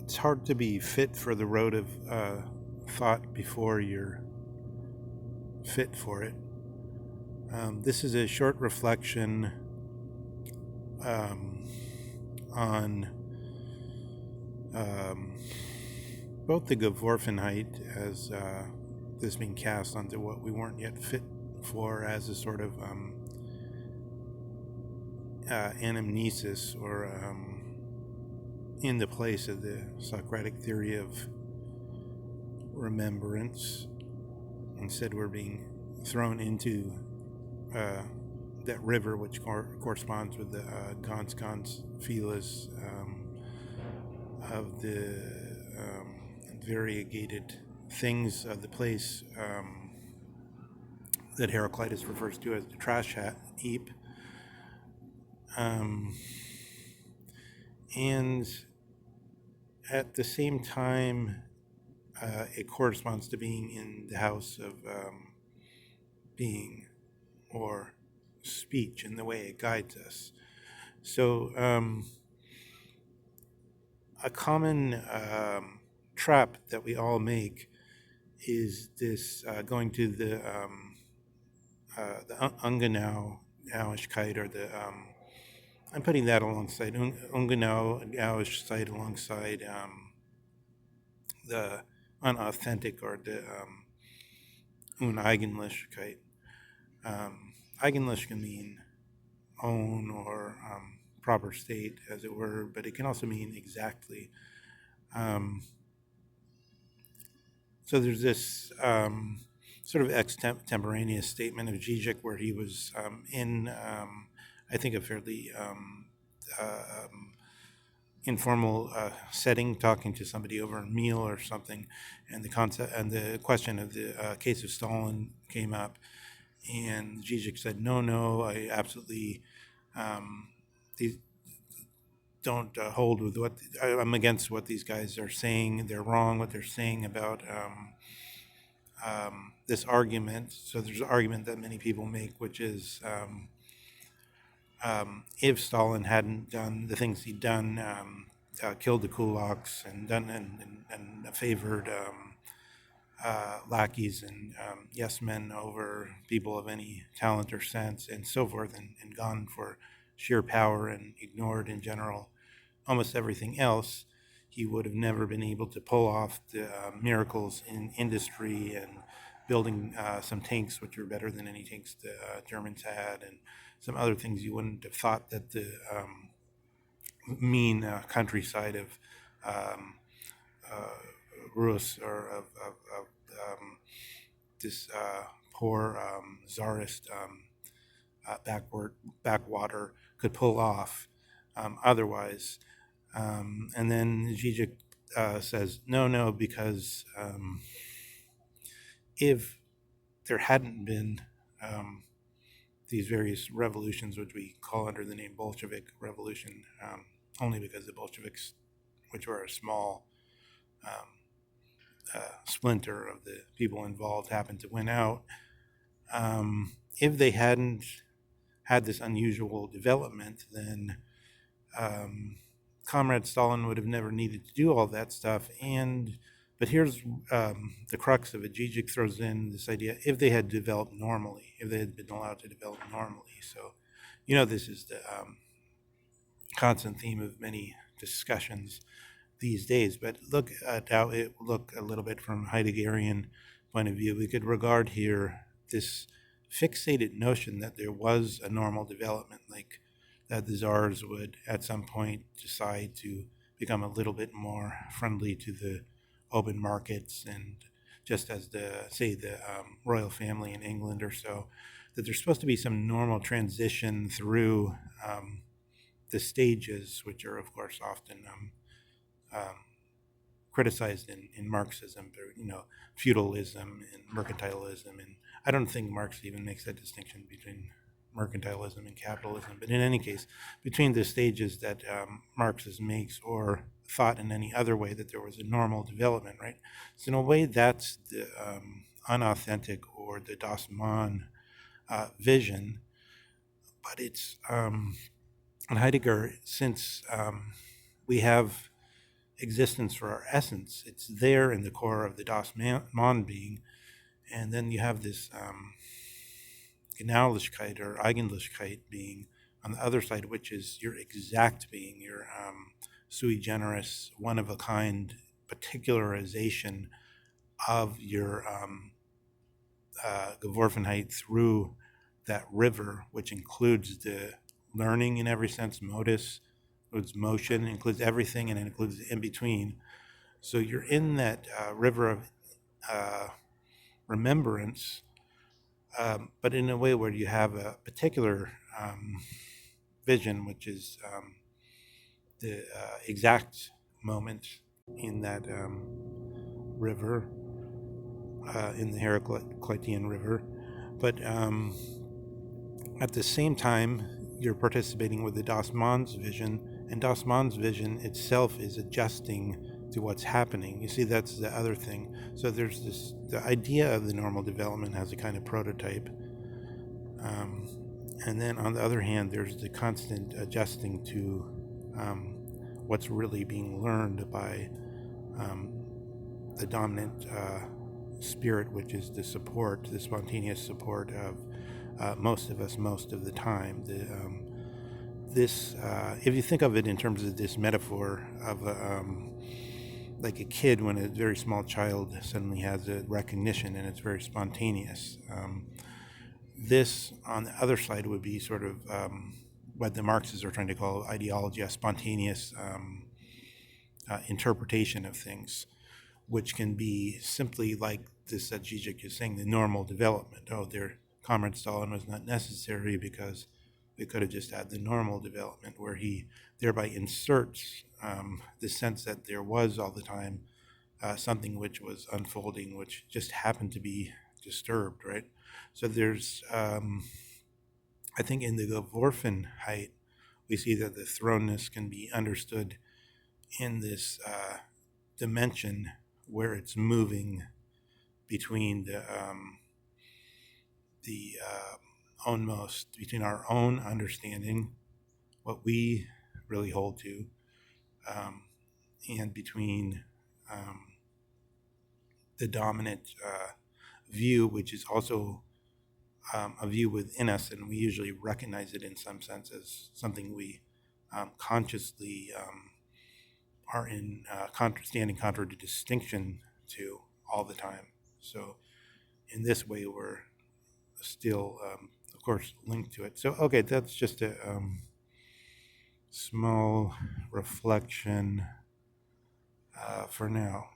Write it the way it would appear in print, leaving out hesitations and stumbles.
it's hard to be fit for the road of thought before you're fit for it. This is a short reflection on both the Geworfenheit as this being cast onto what we weren't yet fit for as a sort of anamnesis or in the place of the Socratic theory of remembrance. Instead, we're being thrown into that river, which corresponds with the Gans Felis of the variegated things of the place that Heraclitus refers to as the trash heap. And at the same time, it corresponds to being in the house of being or speech in the way it guides us. So a common trap that we all make is this going to the Ungenauigkeit, or the I'm putting that alongside Ungenauigkeit alongside the unauthentic, or the Uneigentlichkeit. Eigentlich can mean own or proper state, as it were, but it can also mean exactly. So there's this sort of extemporaneous statement of Zizek where he was in, I think, a fairly informal setting, talking to somebody over a meal or something, and the question of the case of Stalin came up, and Zizek said, "No, I absolutely don't hold with what I'm against what these guys are saying. They're wrong what they're saying about this argument." So there's an argument that many people make, which is if Stalin hadn't done the things he'd done, killed the kulaks and done and favored lackeys and yes men over people of any talent or sense and so forth, and gone for sheer power and ignored in general almost everything else, he would have never been able to pull off the miracles in industry and building some tanks which are better than any tanks the Germans had, and some other things you wouldn't have thought that the mean countryside of Rus, or of this poor czarist backwater could pull off otherwise. And then Zizek says, no, because if there hadn't been these various revolutions, which we call under the name Bolshevik Revolution, only because the Bolsheviks, which were a small splinter of the people involved, happened to win out. If they hadn't had this unusual development, then Comrade Stalin would have never needed to do all that stuff. But here's the crux of it. Zizek throws in this idea: if they had developed normally, if they had been allowed to develop normally. So, this is the constant theme of many discussions these days. But look at how it look a little bit from Heideggerian point of view. We could regard here this fixated notion that there was a normal development, like that the czars would at some point decide to become a little bit more friendly to the open markets, and just as the royal family in England or so, that there's supposed to be some normal transition through the stages, which are of course often criticized in Marxism, feudalism and mercantilism. And I don't think Marx even makes that distinction between mercantilism and capitalism. But in any case, between the stages that Marxism makes, or thought in any other way that there was a normal development, right? So in a way, that's the unauthentic, or the Das Mann vision. But it's in Heidegger, since we have existence, for our essence. It's there in the core of the Das Mon being. And then you have this Genauigkeit or Eigenlichkeit being on the other side, which is your exact being, your sui generis, one of a kind particularization of your Geworfenheit through that river, which includes the learning in every sense, modus, includes motion, includes everything, and it includes the in between. So you're in that river of remembrance, but in a way where you have a particular vision, which is the exact moment in that river, in the Heraclitean river. But at the same time, you're participating with the Das Mon's vision, and Das Mon's vision itself is adjusting to what's happening. You see, that's the other thing. So there's the idea of the normal development has a kind of prototype. And then on the other hand, there's the constant adjusting to what's really being learned by the dominant spirit, which is the support, the spontaneous support of most of us most of the time. If you think of it in terms of this metaphor of like a kid, when a very small child suddenly has a recognition and it's very spontaneous. This, on the other side, would be sort of what the Marxists are trying to call ideology, a spontaneous interpretation of things, which can be simply like this that Zizek is saying, the normal development. Oh, their Comrade Stalin was not necessary because we could have just had the normal development, where he thereby inserts the sense that there was all the time something which was unfolding, which just happened to be disturbed, right? So there's, I think in the Geworfenheit, we see that the throwness can be understood in this dimension where it's moving between the ownmost, between our own understanding, what we really hold to, and between the dominant view, which is also a view within us, and we usually recognize it in some sense as something we consciously are in standing contradistinction to all the time. So in this way, we're still, of course, linked to it. So, okay, that's just a small reflection for now.